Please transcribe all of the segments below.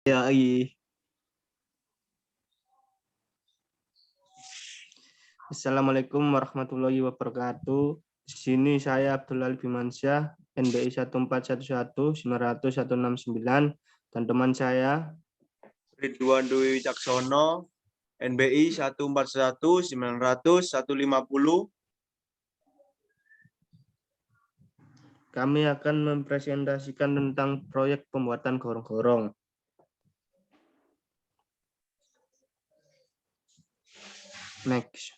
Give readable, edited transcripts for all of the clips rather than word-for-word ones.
Ya, Assalamualaikum warahmatullahi wabarakatuh. Di sini saya Abdul Albimansyah, NBI 1411969, dan teman saya Ridwan Dwi Wicaksono, NBI 1411950. kami akan mempresentasikan tentang proyek pembuatan gorong-gorong. Next.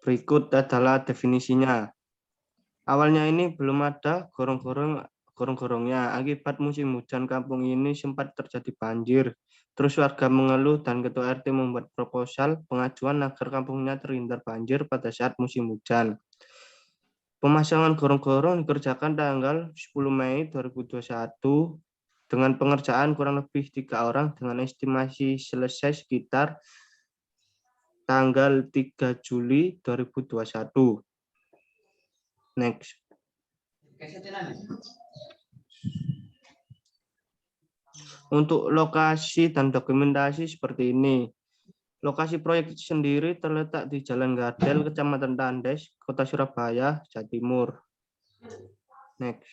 Berikut adalah definisinya. Awalnya ini belum ada gorong-gorongnya. Akibat musim hujan kampung ini sempat terjadi banjir. Terus warga mengeluh dan ketua RT membuat proposal pengajuan agar kampungnya terhindar banjir pada saat musim hujan. Pemasangan gorong-gorong dikerjakan tanggal 10 Mei 2021 dengan pengerjaan kurang lebih 3 orang dengan estimasi selesai sekitar tanggal 3 Juli 2021. Next. Untuk lokasi dan dokumentasi seperti ini. Lokasi proyek sendiri terletak di Jalan Gadel, Kecamatan Tandes, Kota Surabaya, Jawa Timur. Next.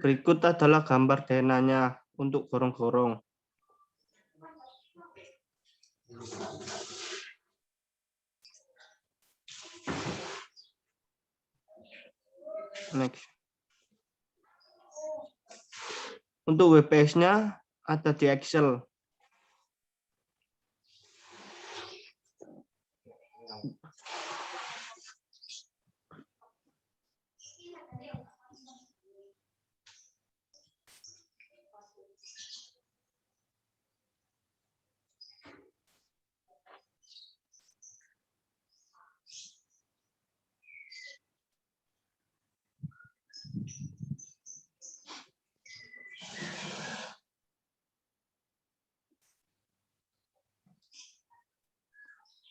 Berikut adalah gambar denanya untuk gorong-gorong. Next. Untuk WPS-nya ada di Excel.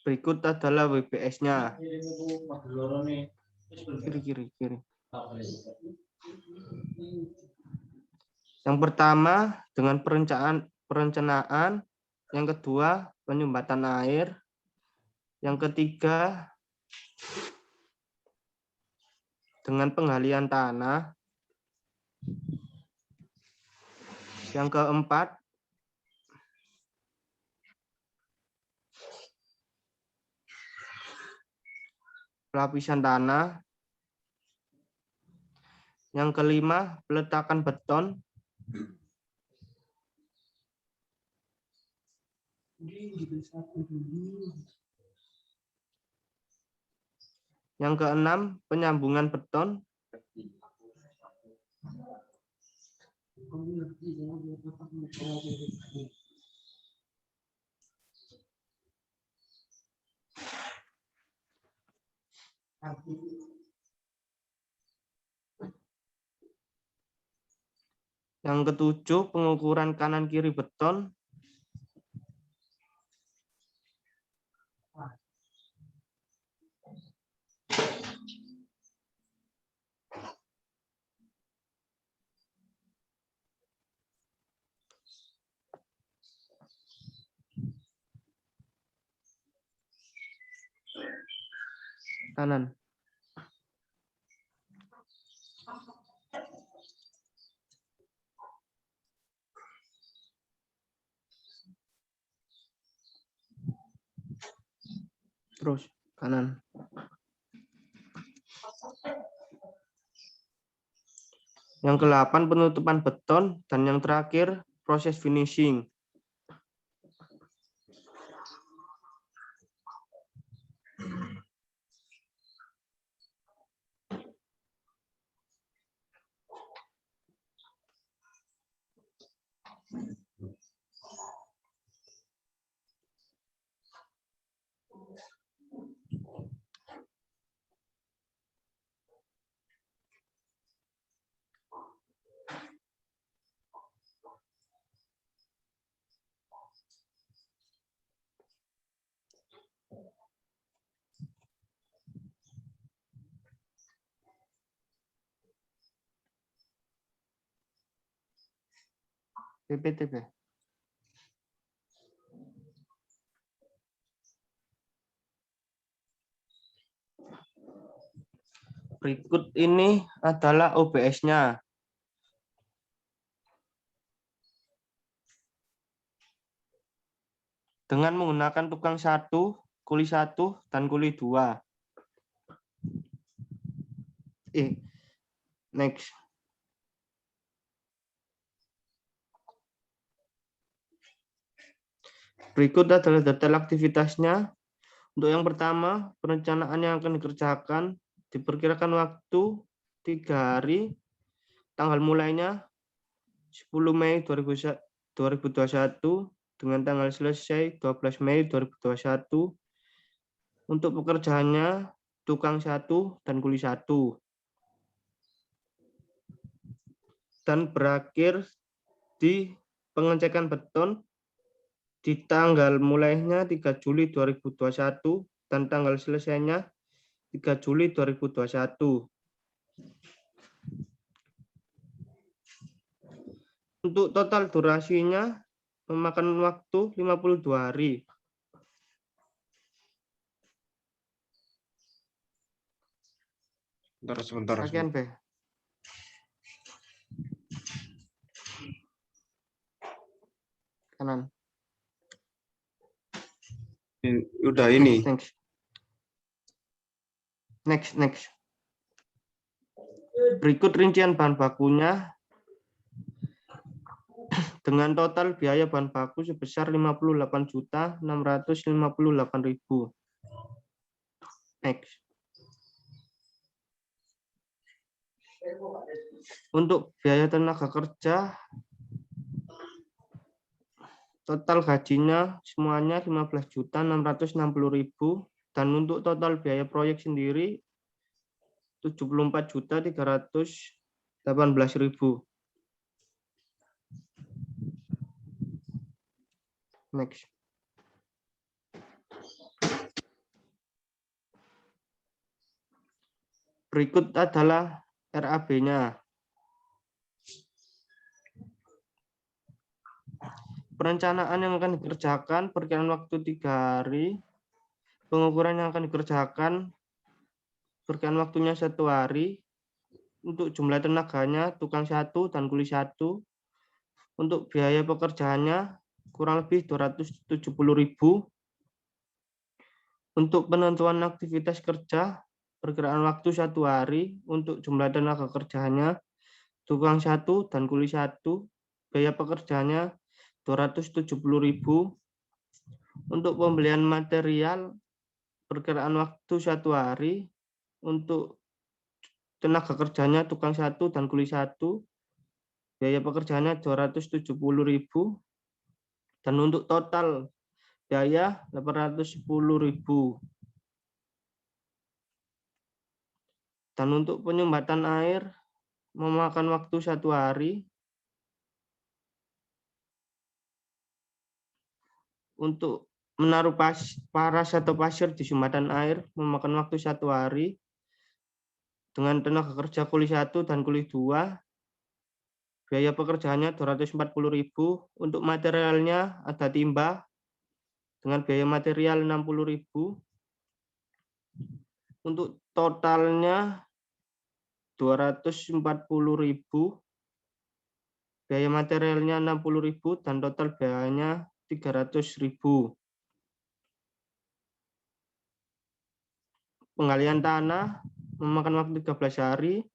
Berikut adalah WPS-nya. Kiri. Yang pertama dengan perencanaan, yang kedua penyumbatan air, yang ketiga dengan penggalian tanah, yang keempat pelapisan tanah, yang kelima peletakan beton, yang keenam penyambungan beton, yang ketujuh pengukuran kanan kiri beton, kanan. Terus kanan. Yang ke-8 penutupan beton, dan yang terakhir proses finishing. PPT, Be. Berikut ini adalah OBS-nya. Dengan menggunakan tukang 1, kuli 1, dan kuli 2. Next. Berikut adalah detail aktivitasnya. Untuk yang pertama, perencanaan yang akan dikerjakan diperkirakan waktu 3 hari. Tanggal mulainya 10 Mei 2021 dengan tanggal selesai 12 Mei 2021. Untuk pekerjaannya tukang 1 dan kuli 1. Dan berakhir di pengecekan beton di tanggal mulainya 3 Juli 2021 dan tanggal selesainya 3 Juli 2021. Untuk total durasinya memakan waktu 52 hari. Sebentar. Sekian, Be. Kanan. Udah ini. Next. Berikut rincian bahan bakunya dengan total biaya bahan baku sebesar 58.658.000. Next. Untuk biaya tenaga kerja total gajinya semuanya 15.660.000 dan untuk total biaya proyek sendiri 74.318.000. Next. Berikut adalah RAB-nya. Perencanaan yang akan dikerjakan, perkiraan waktu 3 hari, pengukuran yang akan dikerjakan, perkiraan waktunya 1 hari, untuk jumlah tenaganya tukang 1 dan kuli 1, untuk biaya pekerjaannya kurang lebih 270.000, untuk penentuan aktivitas kerja, perkiraan waktu 1 hari, untuk jumlah tenaga kerjanya tukang 1 dan kuli 1, biaya pekerjaannya 270.000. Untuk pembelian material perkiraan waktu 1 hari, untuk tenaga kerjanya tukang 1 dan kuli 1, biaya pekerjaannya 270.000 dan untuk total biaya 810.000. Dan untuk penyumbatan air memakan waktu 1 hari. Untuk menaruh paras atau pasir di sumbatan air memakan waktu 1 hari dengan tenaga kerja kuli 1 dan kuli 2. Biaya pekerjaannya 240.000. Untuk materialnya ada timba dengan biaya material 60.000. Untuk totalnya 240.000. Biaya materialnya 60.000 dan total biayanya 300.000. Penggalian tanah memakan waktu 13 hari.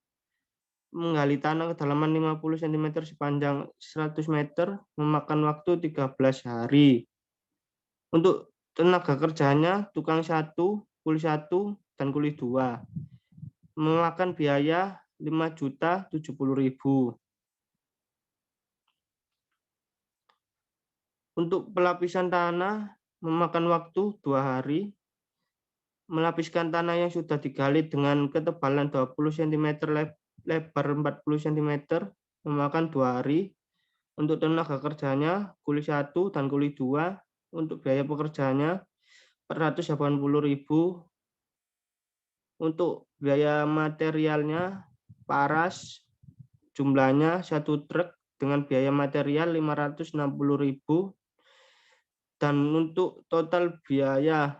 Menggali tanah kedalaman 50 cm sepanjang 100 meter memakan waktu 13 hari. Untuk tenaga kerjanya tukang 1, kuli 1, dan kuli 2 memakan biaya 5.070.000. Untuk pelapisan tanah memakan waktu 2 hari. Melapiskan tanah yang sudah digali dengan ketebalan 20 cm, lebar 40 cm memakan 2 hari. Untuk tenaga kerjanya kuli 1 dan kuli 2, untuk biaya pekerjaannya 480.000. Untuk biaya materialnya paras jumlahnya 1 truk dengan biaya material 560.000, dan untuk total biaya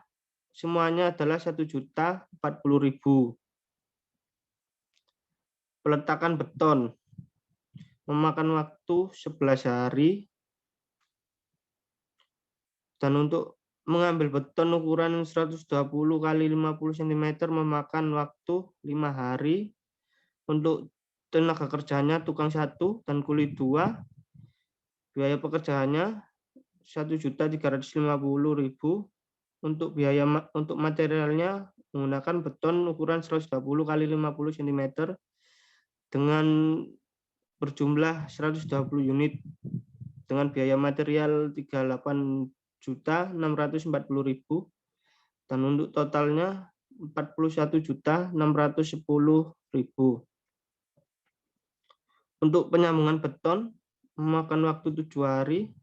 semuanya adalah 1.040.000. Peletakan beton memakan waktu 11 hari, dan untuk mengambil beton ukuran 120 kali 50 cm memakan waktu 5 hari. Untuk tenaga kerjanya tukang 1 dan kuli 2, biaya pekerjaannya 1.350.000. Untuk materialnya menggunakan beton ukuran 120 kali 50 cm dengan berjumlah 120 unit dengan biaya material 38.640.000, dan untuk totalnya 41.610.000. Untuk penyambungan beton memakan waktu 7 hari.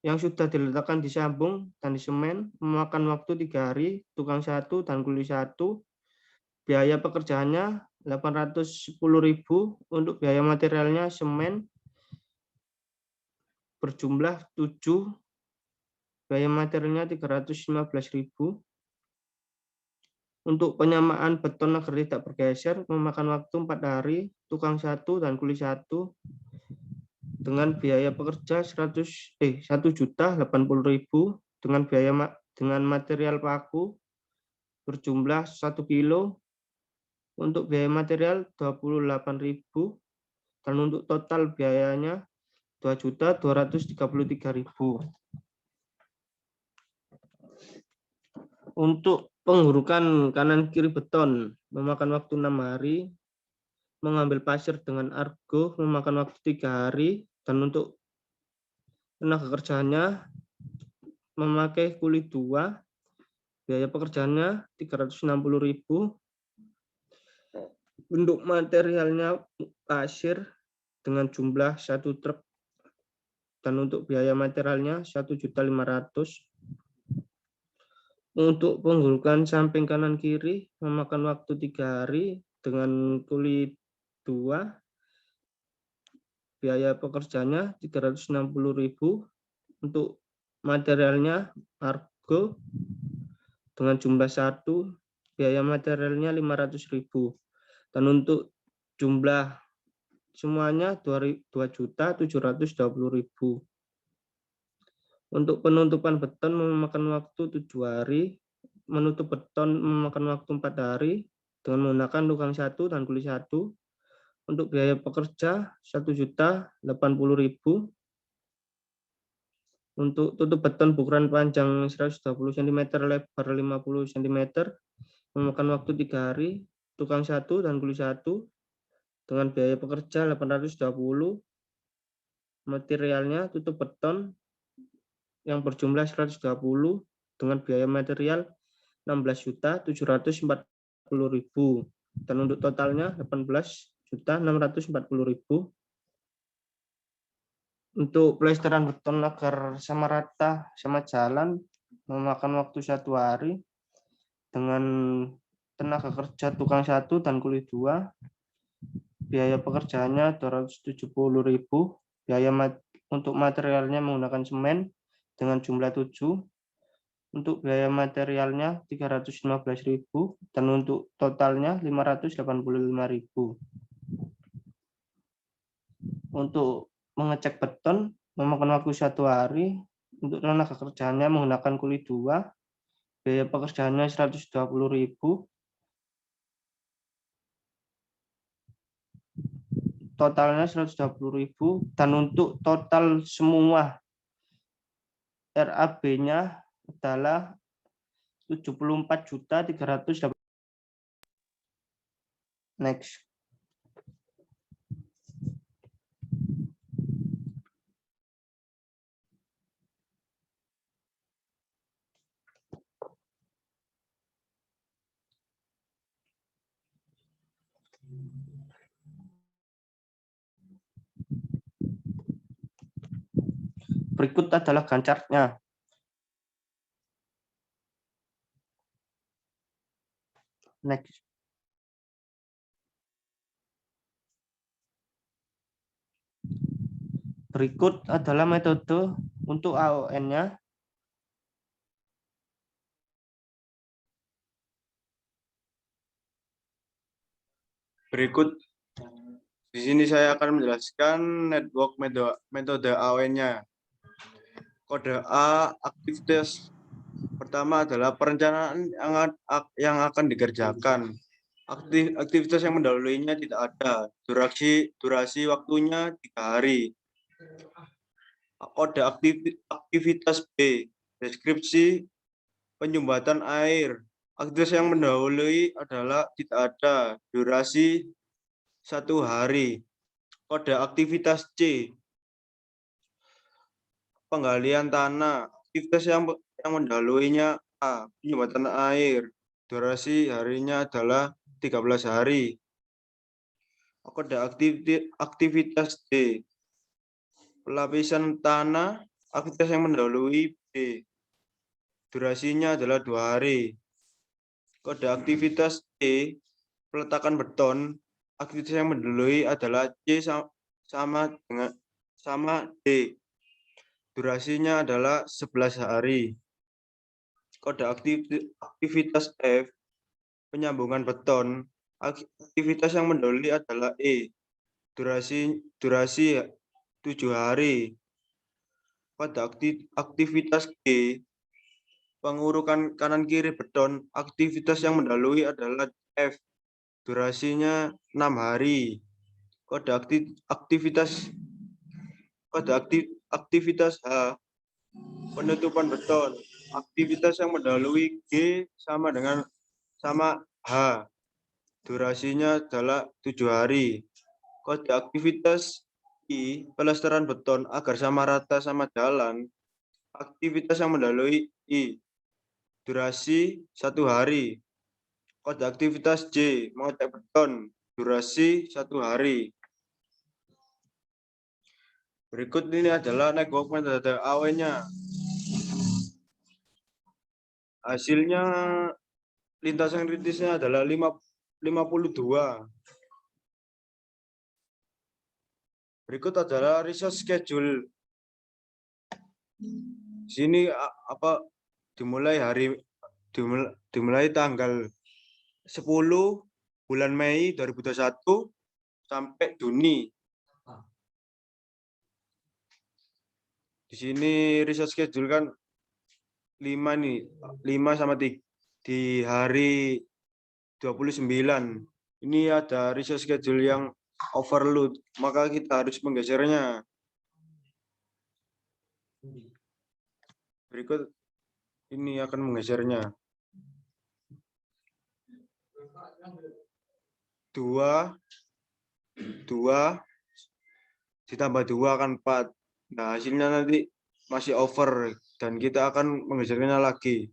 Yang sudah diletakkan di sambung dan di semen memakan waktu 3 hari, tukang 1 dan kuli 1. Biaya pekerjaannya 810.000. Untuk biaya materialnya semen berjumlah 7, biaya materialnya 315.000. Untuk penyamaan beton agar tidak bergeser memakan waktu 4 hari, tukang 1 dan kuli 1, dengan biaya pekerja 1.080.000 dengan material paku berjumlah 1 kilo. Untuk biaya material 28.000, dan untuk total biayanya 2.233.000. Untuk penggurukan kanan kiri beton memakan waktu 6 hari, mengambil pasir dengan argo memakan waktu 3 hari, dan untuk tenaga kerjanya memakai kuli 2, biaya pekerjaannya 360.000. Untuk materialnya pasir dengan jumlah 1 truk, dan untuk biaya materialnya 1.500.000. Untuk penggurukan samping kanan kiri memakan waktu 3 hari dengan kuli 2, biaya pekerjanya 360.000. Untuk materialnya argo dengan jumlah 1, biaya materialnya 500.000, dan untuk jumlah semuanya 2.720.000. Untuk penutupan beton memakan waktu 7 hari, menutup beton memakan waktu 4 hari dengan menggunakan tukang 1 dan kuli 1. Untuk biaya pekerja 1.080.000. Untuk tutup beton berukuran panjang 120 cm, lebar 50 cm memakan waktu 3 hari, tukang 1 dan kuli 1, dengan biaya pekerja 820. Materialnya tutup beton yang berjumlah 120 dengan biaya material 16.740.000, dan untuk totalnya 18.640.000. Untuk pelesteran beton agar sama rata sama jalan memakan waktu 1 hari dengan tenaga kerja tukang 1 dan kuli 2. Biaya pekerjaannya 270.000. Biaya untuk materialnya menggunakan semen dengan jumlah 7. Untuk biaya materialnya 315.000, dan untuk totalnya 585.000. Untuk mengecek beton memakan waktu 1 hari. Untuk tenaga kerjanya menggunakan kuli 2. Biaya pekerjaannya 120.000. Totalnya 120.000, dan untuk total semua RAB-nya adalah 74.300.000. Next. Berikut adalah gancarnya. Next. Berikut adalah metode untuk AON-nya. Berikut di sini saya akan menjelaskan network metode AON-nya. Kode A, aktivitas pertama adalah perencanaan yang akan dikerjakan. Aktivitas yang mendahulunya tidak ada. Durasi waktunya 3 hari. Kode aktivitas B, deskripsi penyumbatan air. Aktivitas yang mendahului adalah tidak ada. Durasi 1 hari. Kode aktivitas C, penggalian tanah. Aktivitas yang mendahulunya A, penyumbatan air. Durasi harinya adalah 13 hari. Kode aktivitas D, pelapisan tanah. Aktivitas yang mendahului B, durasinya adalah 2 hari. Kode aktivitas E, peletakan beton. Aktivitas yang mendahului adalah C sama D. Durasinya adalah 11 hari. Kode aktivitas F, penyambungan beton. Aktivitas yang mendahului adalah E. Durasi 7 hari. Kode aktivitas G, pengurukan kanan kiri beton. Aktivitas yang mendahului adalah F. Durasinya 6 hari. Kode aktivitas H, penutupan beton. Aktivitas yang mendahului G sama H. Durasinya adalah 7 hari. Kode aktivitas I, pelestarian beton agar sama rata sama jalan. Aktivitas yang mendahului I, durasi 1 hari. Kode aktivitas J, mengecat beton, durasi 1 hari. Berikut ini adalah network metode AON-nya. Hasilnya lintasan kritisnya adalah 52. Berikut adalah resource schedule. Sini dimulai tanggal 10 bulan Mei 2021 sampai Juni. Di sini resource schedule kan 5 nih, 5 sama 3 di hari 29. Ini ada resource schedule yang overload, maka kita harus menggesernya. Berikut ini akan menggesernya. 2 ditambah 2 akan 4. Nah, hasilnya nanti masih over dan kita akan menggesernya lagi.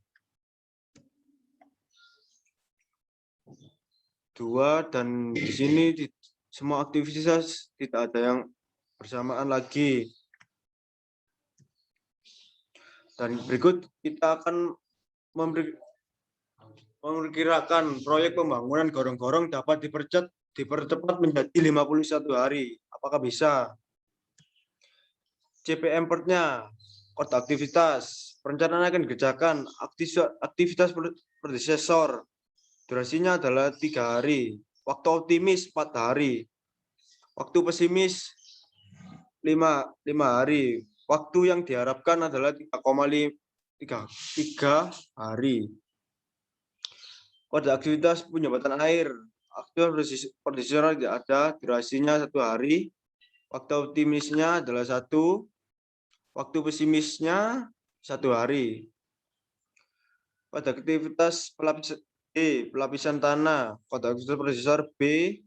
2 dan di sini semua aktivitas tidak ada yang bersamaan lagi. Dan berikut kita akan memperkirakan proyek pembangunan gorong-gorong dapat dipercepat menjadi 51 hari. Apakah bisa? CPM pertnya, kode aktivitas, perencanaan akan dikerjakan, aktivitas predesesor, durasinya adalah 3 hari, waktu optimis 4 hari, waktu pesimis 5 hari, waktu yang diharapkan adalah 3,3 hari. Kode aktivitas penyumbatan air, aktivitas predesesor tidak ada, durasinya 1 hari, waktu optimisnya adalah 1, waktu pesimisnya 1 hari. Pada aktivitas pelapisan tanah, pada aktivitas predesesor B,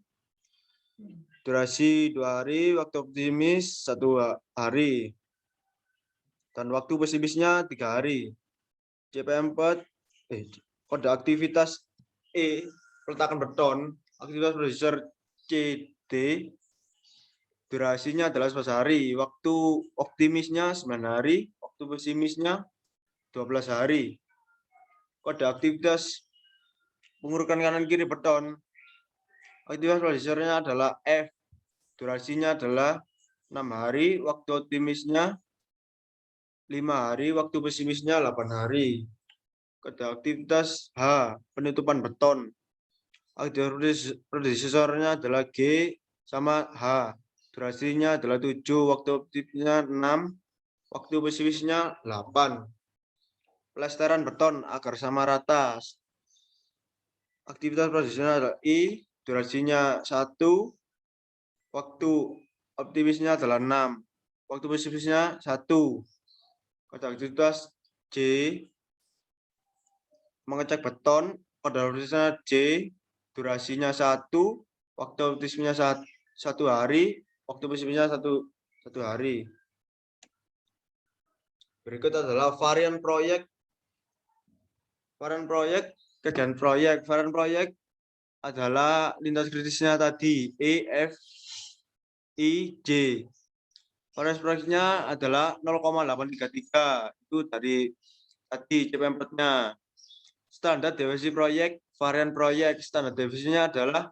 durasi 2 hari, waktu optimis 1 hari, dan waktu pesimisnya 3 hari. CPM 4, kode aktivitas E, peletakan beton, aktivitas predesesor CD, durasinya adalah 11 hari, waktu optimisnya 9 hari, waktu pesimisnya 12 hari. Kode aktivitas pengurukan kanan kiri beton, aktivitas predesesornya adalah F, durasinya adalah 6 hari, waktu optimisnya 5 hari, waktu pesimisnya 8 hari. Aktivitas H, penutupan beton. Aktivitas predecesornya adalah G sama H. Durasinya adalah 7, waktu optimisnya 6, waktu pesimisnya 8. Pelestaran beton agar sama rata. Aktivitas prediksinya adalah I, durasinya 1, waktu optimisnya adalah 6, waktu pesimisnya 1. Aktivitas J, mengecek beton, pada optimisnya J, durasinya 1, waktu optimisnya 1 hari, waktu pesimisnya 1 hari. Berikut adalah varian proyek. Varian proyek, kegiatan proyek. Varian proyek adalah lintas kritisnya tadi E, F, I, J. Varian proyeknya adalah 0,833. Itu dari tadi CP4-nya. Standar deviasi proyek, varian proyek. Standar deviasinya adalah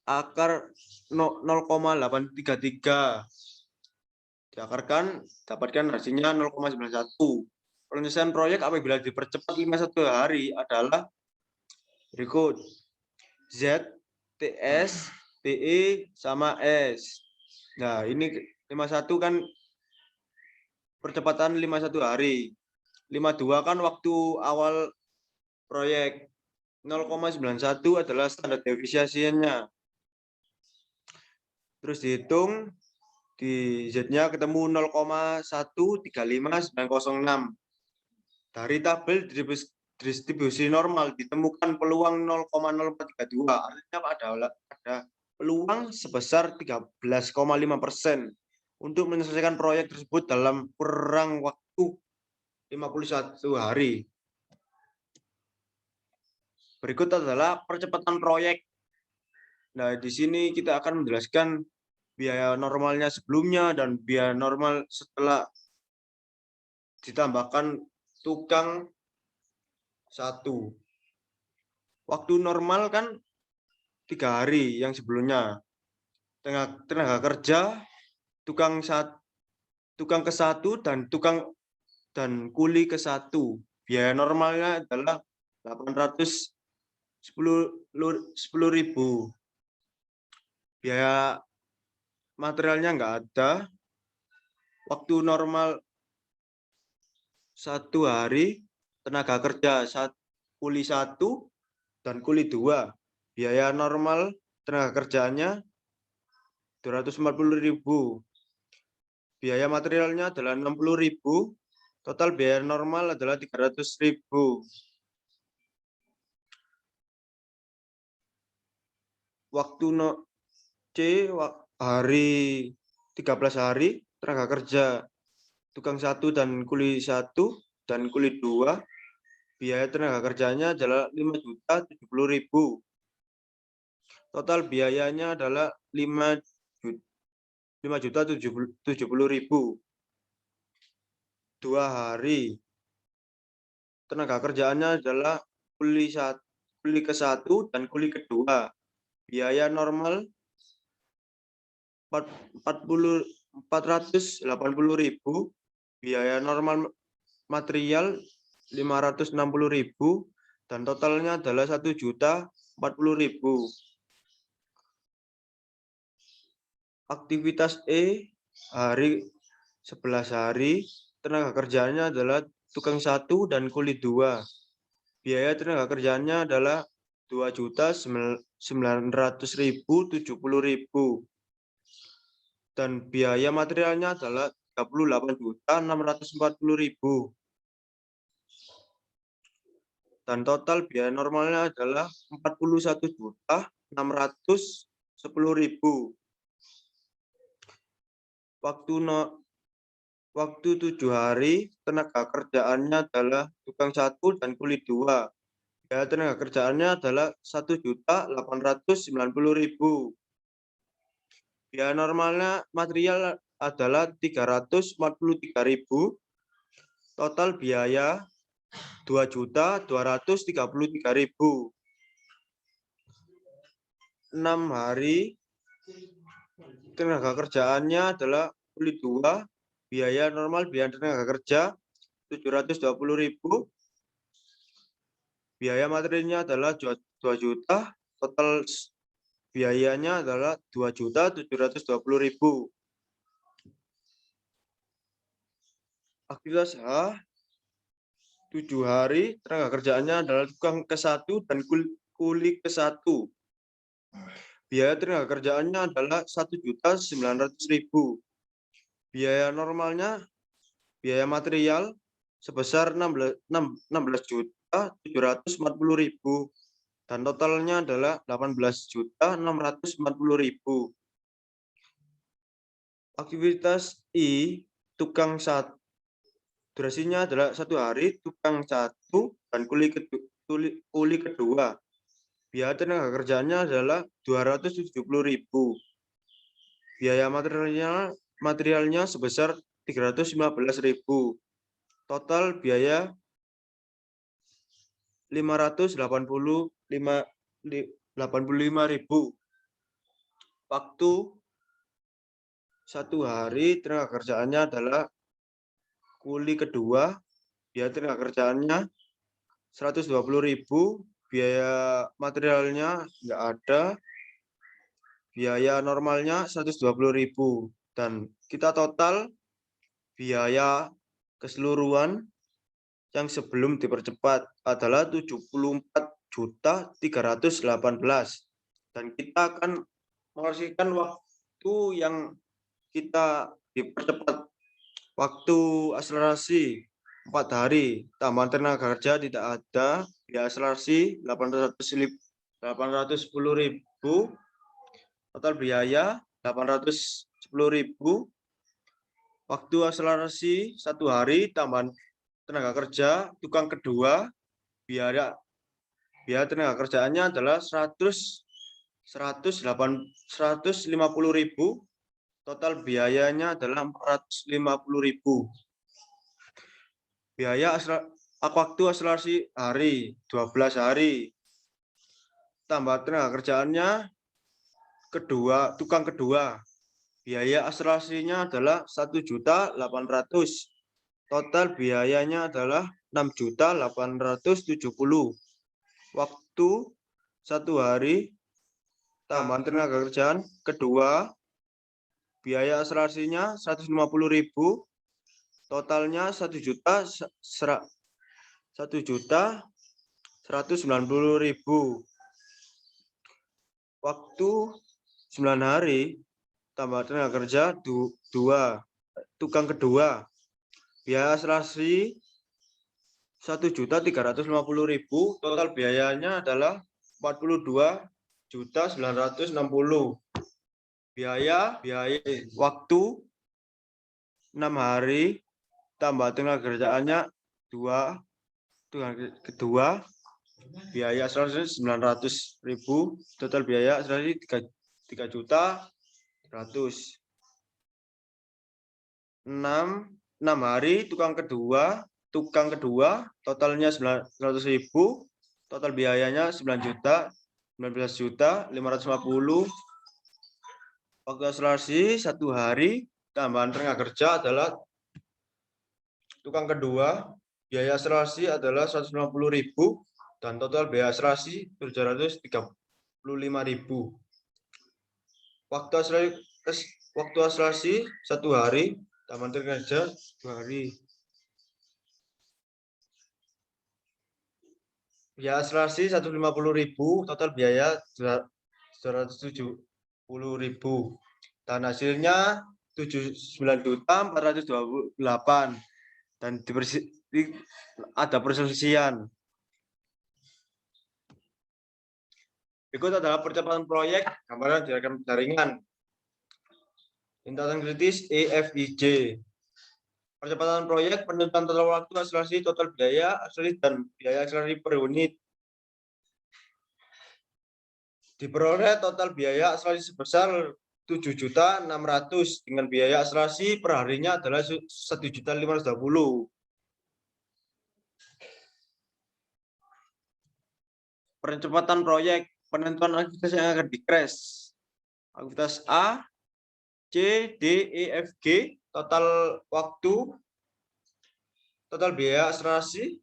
akar 0,833. Diakarkan, dapatkan hasilnya 0,91. Penyelesaian proyek apabila dipercepat 51 hari adalah berikut. Z, TS, TE, sama S. Nah, ini 51 kan percepatan 51 hari. 52 kan waktu awal proyek. 0,91 adalah standar deviasinya. Terus dihitung, di Z-nya ketemu 0,135906. Dari tabel distribusi normal ditemukan peluang 0,0432. Artinya ada peluang sebesar 13,5% untuk menyelesaikan proyek tersebut dalam kurang waktu 51 hari. Berikut adalah percepatan proyek. Nah, di sini kita akan menjelaskan biaya normalnya sebelumnya dan biaya normal setelah ditambahkan tukang 1. Waktu normal kan 3 hari yang sebelumnya. Tenaga kerja, tukang ke-1 dan kuli ke-1. Biaya normalnya adalah 810.000. Biaya materialnya nggak ada. Waktu normal 1 hari, tenaga kerja kuli 1 dan kuli 2. Biaya normal tenaga kerjanya 240.000. Biaya materialnya adalah 60.000. Total biaya normal adalah 300.000. Waktu C, hari 13 hari, tenaga kerja tukang 1 dan kuli 1 dan kuli 2. Biaya tenaga kerjanya adalah 5.070.000. Total biayanya adalah 5.070.000. 2 hari. Tenaga kerjaannya adalah kuli ke-1 dan kuli ke-2. Biaya normal 480.000. Biaya normal material 560.000 dan totalnya adalah 1.040.000. Aktivitas E, hari 11 hari, tenaga kerjanya adalah tukang 1 dan kuli 2. Biaya tenaga kerjanya adalah 2.900.070.000 dan biaya materialnya adalah 38.640.000. Dan total biaya normalnya adalah 41.610.000. Waktu 7 hari, tenaga kerjaannya adalah tukang 1 dan kuli 2. Biaya tenaga kerjaannya adalah 1.890.000. Biaya normalnya material adalah 343.000. Total biaya 2.233.000. 6 hari tenaga kerjaannya adalah kuli 2, biaya normal biaya tenaga kerja 720.000, biaya materinya adalah 2 juta, total biayanya adalah 2.720.000. Aktivitas H, 7 hari, tenaga kerjaannya adalah tukang ke-1 dan kuli ke-1. Biaya tenaga kerjaannya adalah 1.900.000. Biaya normalnya, biaya material sebesar 16.740.000 dan totalnya adalah 18.640.000. Aktivitas I, tukang 1. Durasinya adalah 1 hari, tukang 1 dan kuli kedua. Biaya tenaga kerjanya adalah 270.000. Biaya materialnya sebesar 315.000. Total biaya 585.000. Waktu 1 hari, tenaga kerjaannya adalah kuli kedua, biaya tenaga kerjaannya 120.000, biaya materialnya enggak ada, biaya normalnya 120.000 dan kita total biaya keseluruhan yang sebelum dipercepat adalah 74.318 dan kita akan mengoperasikan waktu yang kita dipercepat. Waktu akselerasi 4 hari, tambahan tenaga kerja tidak ada, biaya akselerasi 810.000, total biaya 810.000. Waktu akselerasi 1 hari, tambahan tenaga kerja tukang kedua, biaya tenaga kerjaannya adalah 150.000. Total biayanya adalah 450.000. Biaya waktu akselerasi hari 12 hari. Tambah tenaga kerjaannya tukang kedua. Biaya akselerasinya adalah 1.800.000. Total biayanya adalah 6.870.000. Waktu 1 hari, tambahan tenaga kerjaan kedua. Biaya akselerasinya 150.000, totalnya 1.190.000. Waktu 9 hari, tambah tenaga kerja 2, tukang kedua. Biaya akselerasi 1.350.000, total biayanya adalah 42.960.000. Biaya waktu 6 hari, tambah tenaga kerjaannya 2, kedua, biaya akselerasi 900.000, total biaya akselerasi 3.100.000. 6 hari, tukang kedua, totalnya 900.000, total biayanya 19.550.000. Waktu akselerasi 1 hari, tambahan tenaga kerja adalah tukang kedua, biaya akselerasi adalah 150.000 dan total biaya akselerasi 735.000. Waktu akselerasi 1 hari, tambahan tenaga kerja 2 hari. Biaya akselerasi 150.000, total biaya 270.000 dan hasilnya 79.428 dan ada perselisihan. Berikut adalah percepatan proyek, gambaran diagram jaringan. Lintasan kritis EFIJ. Percepatan proyek, penentuan total waktu, akselerasi, total biaya, akselerasi dan biaya akselerasi per unit. Diperoleh total biaya akselerasi sebesar 7.600.000 dengan biaya akselerasi per harinya adalah 1.520.000. Percepatan proyek, penentuan aktivitas yang akan di-crash. Aktivitas A, C, D, E, F, G. Total waktu, total biaya akselerasi,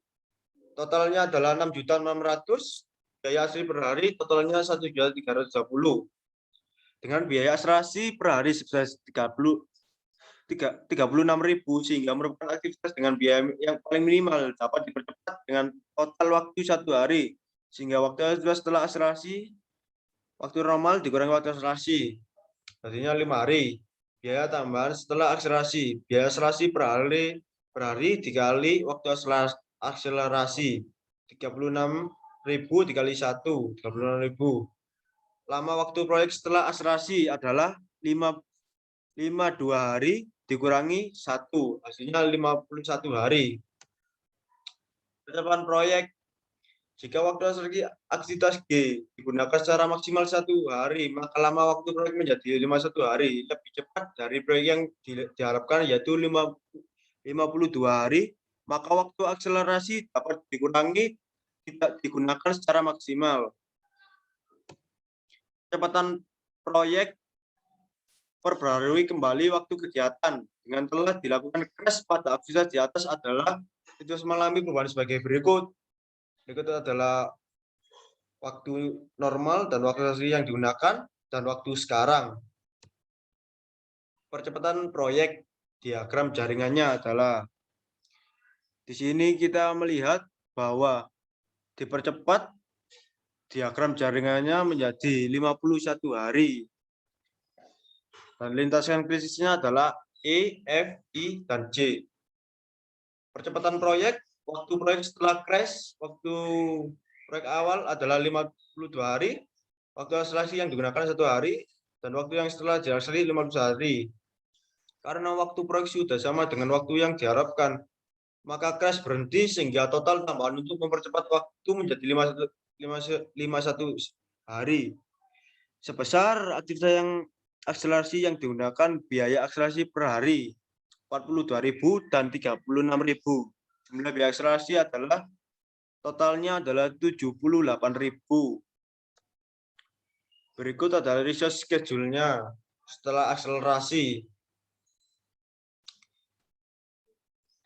totalnya adalah 6.600.000. Biaya asli per hari totalnya 1.320.000. Dengan biaya akselerasi per hari sebesar 36.000, sehingga merupakan aktivitas dengan biaya yang paling minimal dapat dipercepat dengan total waktu 1 hari, sehingga waktu setelah akselerasi, waktu normal dikurangi waktu akselerasi, artinya 5 hari. Biaya tambahan setelah akselerasi, biaya akselerasi per hari dikali waktu akselerasi, 36.000 dikali 1, 36.000. Lama waktu proyek setelah akselerasi adalah 52 hari dikurangi 1, hasilnya 51 hari. Percepatan proyek, jika waktu aktivitas G digunakan secara maksimal 1 hari, maka lama waktu proyek menjadi 51 hari, lebih cepat dari proyek yang diharapkan yaitu 52 hari, maka waktu akselerasi dapat dikurangi, tidak digunakan secara maksimal. Percepatan proyek perbarui kembali waktu kegiatan dengan telah dilakukan crash pada aktivitas di atas adalah aktivitas mengalami perubahan sebagai berikut. Berikut adalah waktu normal dan waktu asli yang digunakan dan waktu sekarang. Percepatan proyek, diagram jaringannya adalah di sini kita melihat bahwa dipercepat diagram jaringannya menjadi 51 hari. Dan lintasan krisisnya adalah E, F, I, dan J. Percepatan proyek, waktu proyek setelah crash, waktu proyek awal adalah 52 hari, waktu akselerasi yang digunakan 1 hari, dan waktu yang setelah akselerasi 50 hari. Karena waktu proyek sudah sama dengan waktu yang diharapkan, maka crash berhenti sehingga total tambahan untuk mempercepat waktu menjadi 51 hari. Sebesar aktivitas yang akselerasi yang digunakan biaya akselerasi per hari 42.000 dan 36.000. Jumlah biaya akselerasi adalah totalnya adalah 78.000. Berikut adalah resource schedule-nya setelah akselerasi.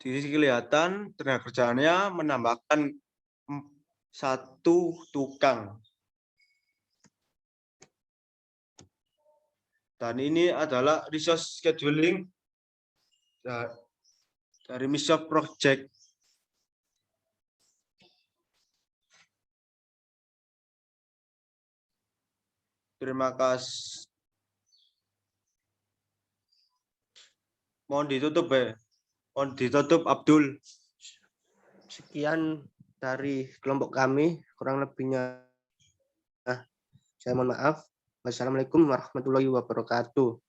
Di sini kelihatan tenaga kerjanya menambahkan 1 tukang. Dan ini adalah resource scheduling dari Microsoft Project. Terima kasih. Mohon ditutup ya. Mohon ditutup Abdul. Sekian dari kelompok kami, kurang lebihnya saya mohon maaf. Wassalamualaikum warahmatullahi wabarakatuh.